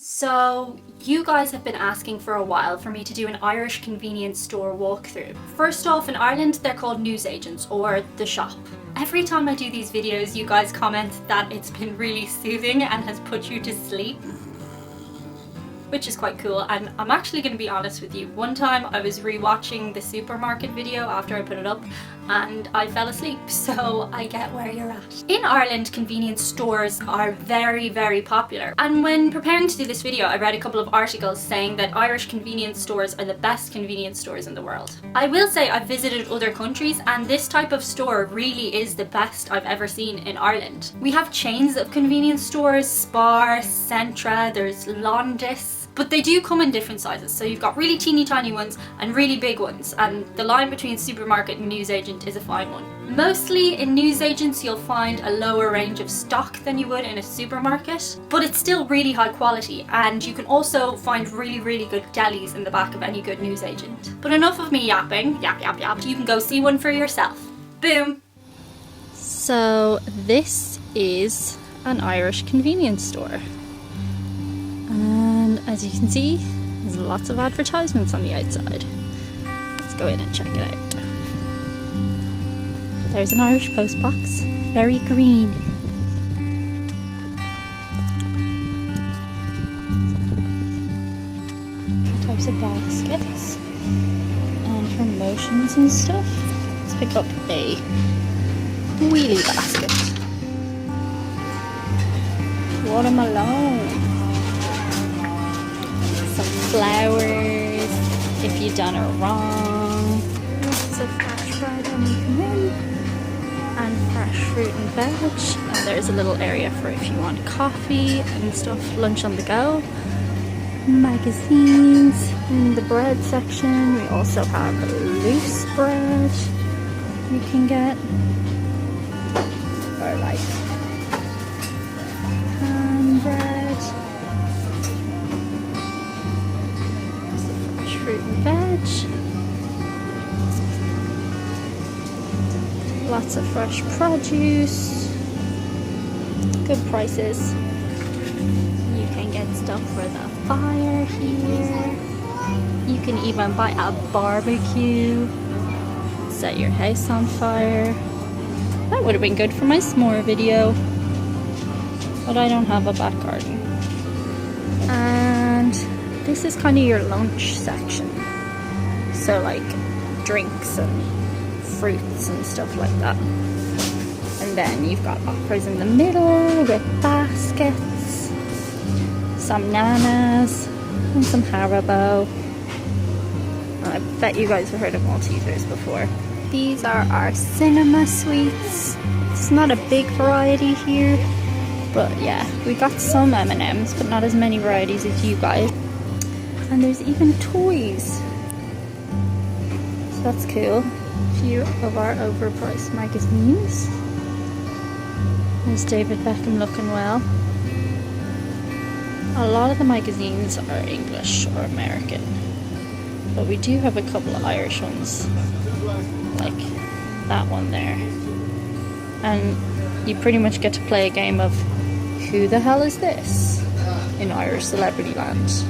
So, you guys have been asking for a while for me to do an Irish convenience store walkthrough. First off, in Ireland they're called newsagents or the shop. Every time I do these videos you guys comment that it's been really soothing and has put you to sleep, which is quite cool, and I'm actually going to be honest with you. One time I was rewatching the supermarket video after I put it up and I fell asleep, so I get where you're at. In Ireland, convenience stores are very, very popular, and when preparing to do this video I read a couple of articles saying that Irish convenience stores are the best convenience stores in the world. I will say I've visited other countries and this type of store really is the best I've ever seen in Ireland. We have chains of convenience stores, Spar, Centra, there's Londis, but they do come in different sizes. So you've got really teeny tiny ones and really big ones, and the line between supermarket and newsagent is a fine one. Mostly in newsagents you'll find a lower range of stock than you would in a supermarket, but it's still really high quality, and you can also find really good delis in the back of any good newsagent. But enough of me yapping, yap, you can go see one for yourself. Boom! So this is an Irish convenience store. And as you can see, there's lots of advertisements on the outside. Let's go in and check it out. There's an Irish post box, very green. Types of baskets and promotions and stuff. Let's pick up a wheelie basket. Watermelon. Flowers, if you done it wrong. Lots of fresh bread when you come in, and fresh fruit and veg. And there's a little area for if you want coffee and stuff, lunch on the go. Magazines. In the bread section we also have loose bread you can get, or like pan bread. Fruit and veg. Lots of fresh produce. Good prices. You can get stuff for the fire here. You can even buy a barbecue. Set your house on fire. That would have been good for my s'more video, but I don't have a back garden. And this is kind of your lunch section, so like drinks and fruits and stuff like that. And then you've got offers in the middle with baskets, some nanas and some Haribo. I bet you guys have heard of Maltesers before. These are our cinema sweets. It's not a big variety here, but yeah, we got some M&Ms, but not as many varieties as you guys. And there's even toys, so that's cool. A few of our overpriced magazines. There's David Beckham looking well. A lot of the magazines are English or American, but we do have a couple of Irish ones, like that one there. And you pretty much get to play a game of who the hell is this in Irish celebrity land.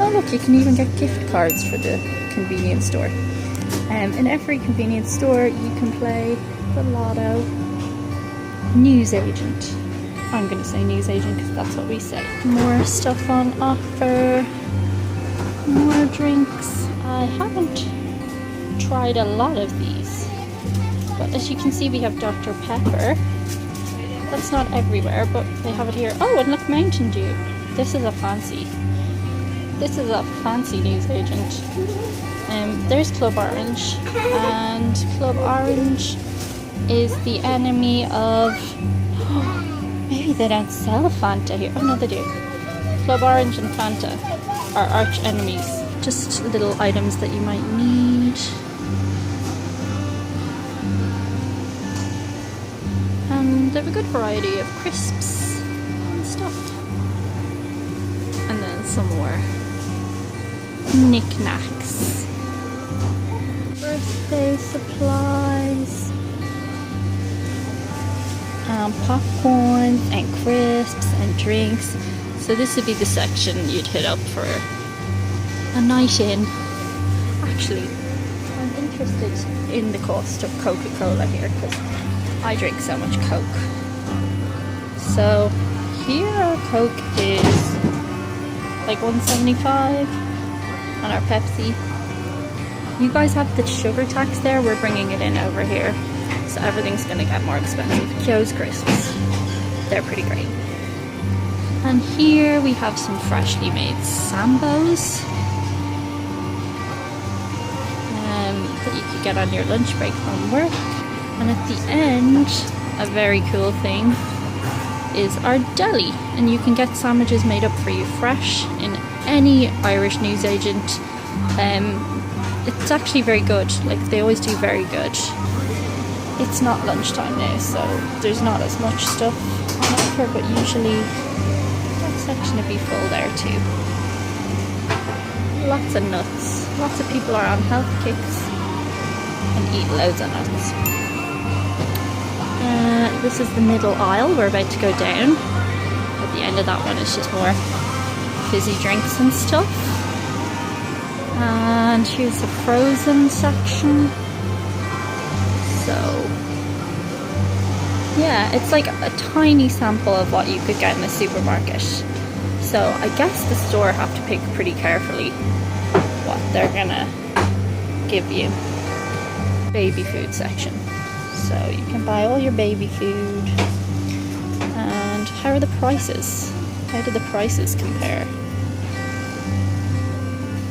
Oh look, you can even get gift cards for the convenience store. In every convenience store you can play the lotto. Newsagent. I'm going to say newsagent because that's what we say. More stuff on offer. More drinks. I haven't tried a lot of these, but as you can see we have Dr. Pepper. That's not everywhere, but they have it here. Oh, and look, Mountain Dew. This is a fancy newsagent. There's Club Orange, and Club Orange is the enemy of... maybe they don't sell Fanta here. Oh no, they do. Club Orange and Fanta are arch enemies. Just little items that you might need. And they have a good variety of crisps and stuff. And then some more knickknacks. Birthday supplies. Popcorn and crisps and drinks. So this would be the section you'd hit up for a night in. Actually, I'm interested in the cost of Coca-Cola here because I drink so much Coke. So here our Coke is like $1.75 and our Pepsi. You guys have the sugar tax there, we're bringing it in over here. So everything's gonna get more expensive. Joe's crisps, they're pretty great. And here we have some freshly made Sambos that you could get on your lunch break from work. And at the end, a very cool thing is our deli. And you can get sandwiches made up for you fresh in any Irish newsagent. It's actually very good, like they always do very good. It's not lunchtime now, so there's not as much stuff on offer, but usually that section would be full there too. Lots of nuts. Lots of people are on health kicks and eat loads of nuts. This is the middle aisle we're about to go down. At the end of that one is just more fizzy drinks and stuff. And here's the frozen section. So yeah, it's like a tiny sample of what you could get in the supermarket. So I guess the store have to pick pretty carefully what they're gonna give you. Baby food section. So you can buy all your baby food. And how are the prices? How do the prices compare?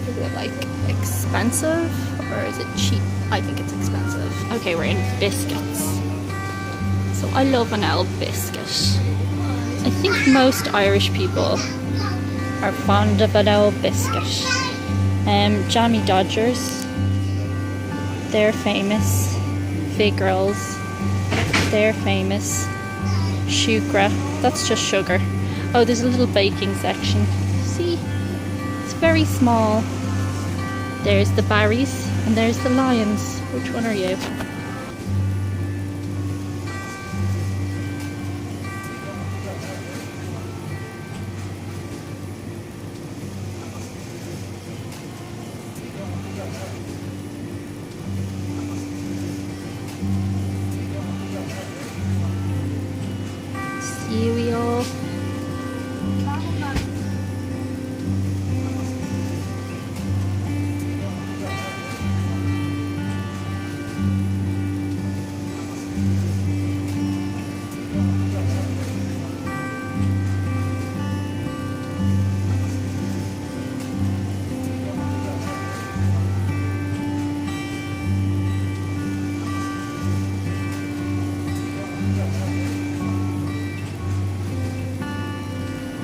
Is it like expensive or is it cheap? I think it's expensive. Okay, we're in biscuits. So I love an old biscuit. I think most Irish people are fond of an old biscuit. Jammy Dodgers, they're famous. Fig rolls, they're famous. Shukra, that's just sugar. Oh, there's a little baking section. See, it's very small. There's the Barrys and there's the Lions. Which one are you? Cereal.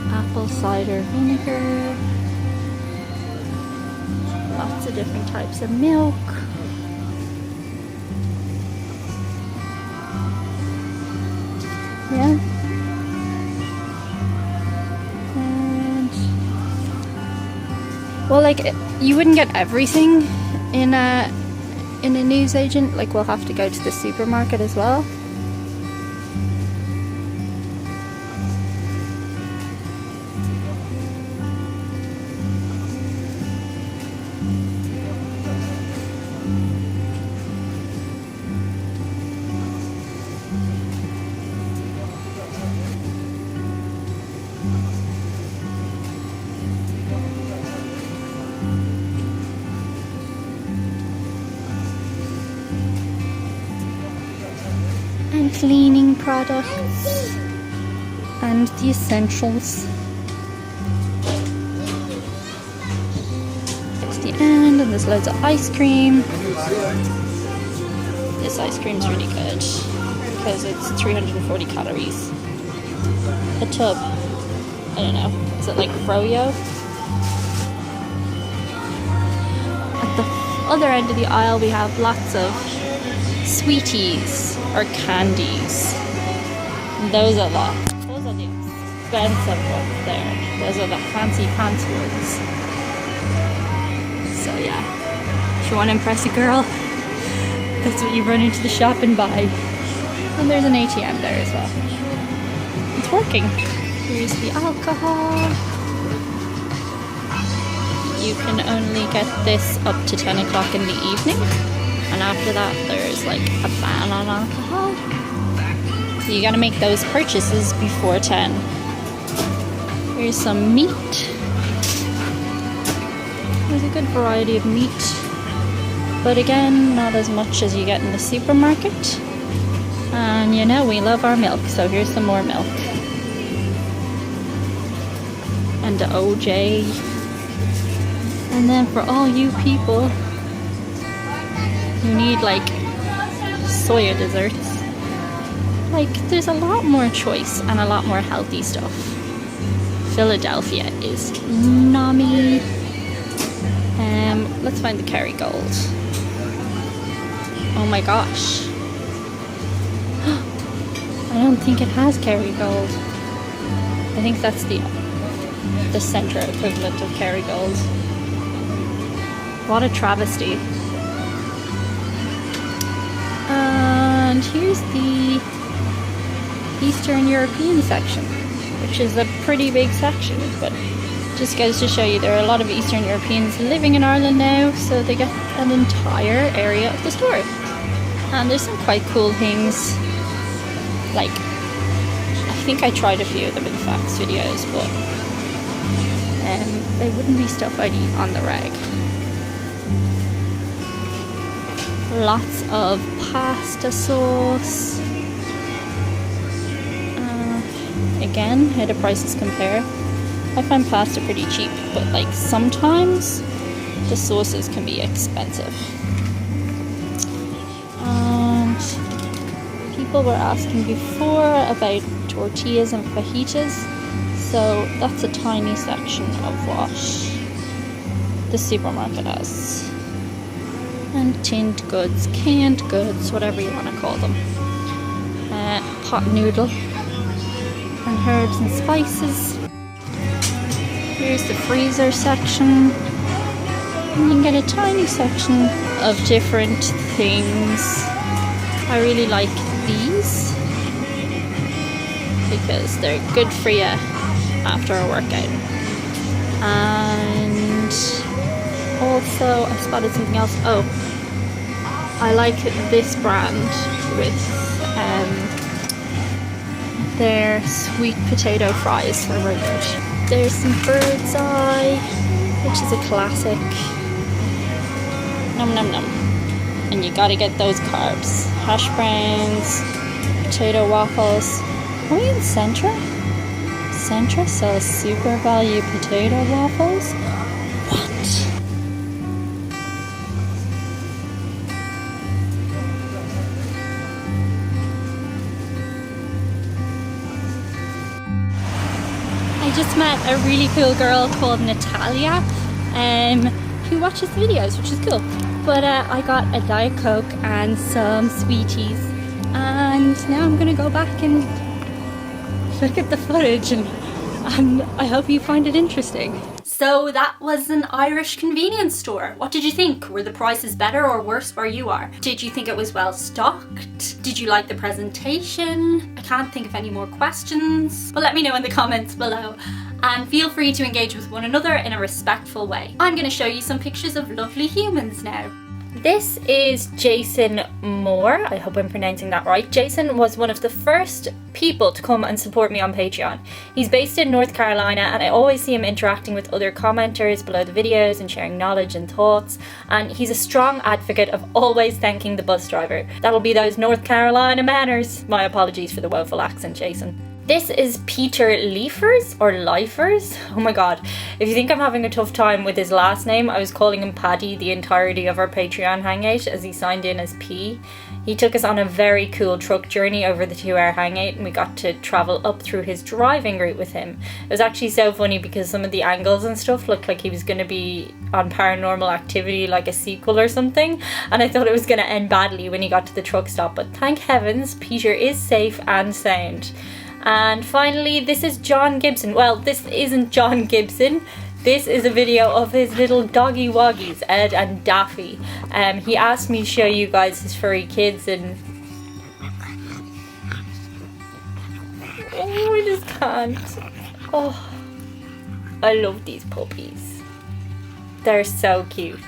Apple cider vinegar, lots of different types of milk, yeah, and well, like you wouldn't get everything in a newsagent. Like we'll have to go to the supermarket as well. And cleaning products and the essentials. It's the end, and there's loads of ice cream. This ice cream's really good because it's 340 calories. A tub. I don't know. Is it like froyo? At the other end of the aisle we have lots of sweeties or candies. And those are the expensive ones there. Those are the fancy pants ones. So yeah, if you want to impress a girl, that's what you run into the shop and buy. And there's an ATM there as well. It's working. Here's the alcohol. You can only get this up to 10 o'clock in the evening, and after that there's like a ban on alcohol. So you gotta make those purchases before 10. Here's some meat. There's a good variety of meat, but again, not as much as you get in the supermarket. And you know, we love our milk, so here's some more milk. And the OJ. And then for all you people who need like soya desserts, like there's a lot more choice and a lot more healthy stuff. Philadelphia is nummy. Let's find the Kerrygold. Oh my gosh. I don't think it has Kerrygold. I think that's the center equivalent of Kerrygold. What a travesty. And here's the Eastern European section, which is a pretty big section, but just goes to show you there are a lot of Eastern Europeans living in Ireland now, so they get an entire area of the store. And there's some quite cool things, like, I think I tried a few of them in facts videos, but they wouldn't be stuff I'd eat on the reg. Lots of pasta sauce. Again, how the prices compare. I find pasta pretty cheap, but like sometimes the sauces can be expensive. And people were asking before about tortillas and fajitas, so that's a tiny section of what the supermarket has. And tinned goods, canned goods, whatever you want to call them. Pot noodle and herbs and spices. Here's the freezer section. And you can get a tiny section of different things. I really like these because they're good for you after a workout. And also I spotted something else. Oh, I like this brand with their sweet potato fries are really good. There's some bird's eye, which is a classic. Num num num. And you gotta get those carbs. Hash browns, potato waffles. Are we in Centra? Centra sells super value potato waffles? What? I just met a really cool girl called Natalia who watches the videos, which is cool. But I got a Diet Coke and some sweeties, and now I'm gonna go back and look at the footage, and I hope you find it interesting. So that was an Irish convenience store. What did you think? Were the prices better or worse where you are? Did you think it was well stocked? Did you like the presentation? I can't think of any more questions, but let me know in the comments below. And feel free to engage with one another in a respectful way. I'm going to show you some pictures of lovely humans now. This is Jason Moore. I hope I'm pronouncing that right. Jason was one of the first people to come and support me on Patreon. He's based in North Carolina, and I always see him interacting with other commenters below the videos and sharing knowledge and thoughts. And he's a strong advocate of always thanking the bus driver. That'll be those North Carolina manners. My apologies for the woeful accent, Jason. This is Peter Leifers, or Lifers. Oh my god. If you think I'm having a tough time with his last name, I was calling him Paddy the entirety of our Patreon hangout as he signed in as P. He took us on a very cool truck journey over the 2-hour hangout, and we got to travel up through his driving route with him. It was actually so funny because some of the angles and stuff looked like he was going to be on Paranormal Activity, like a sequel or something, and I thought it was going to end badly when he got to the truck stop, but thank heavens Peter is safe and sound. And finally, this is John Gibson. Well, this isn't John Gibson. This is a video of his little doggy woggies, Ed and Daffy. He asked me to show you guys his furry kids, and Oh, I just can't. Oh, I love these puppies. They're so cute.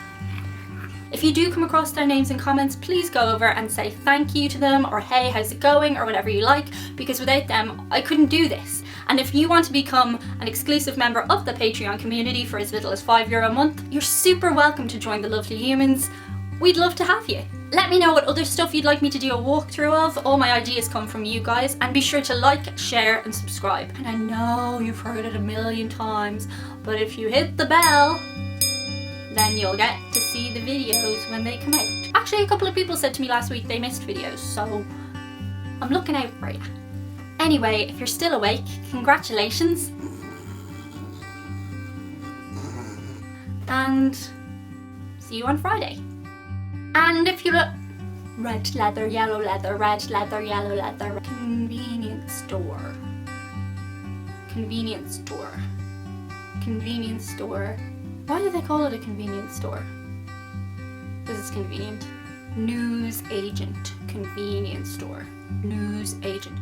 If you do come across their names in comments, please go over and say thank you to them, or hey, how's it going, or whatever you like, because without them, I couldn't do this. And if you want to become an exclusive member of the Patreon community for as little as €5 a month, you're super welcome to join the lovely humans. We'd love to have you. Let me know what other stuff you'd like me to do a walkthrough of. All my ideas come from you guys, and be sure to like, share and subscribe. And I know you've heard it a million times, but if you hit the bell, then you'll get to see the videos when they come out. Actually, a couple of people said to me last week they missed videos, so I'm looking out for you. Anyway, if you're still awake, congratulations. And see you on Friday. And if you look, red leather, yellow leather, red leather, yellow leather, convenience store. Convenience store. Convenience store. Why do they call it a convenience store? Because it's convenient. News agent. Convenience store. News agent.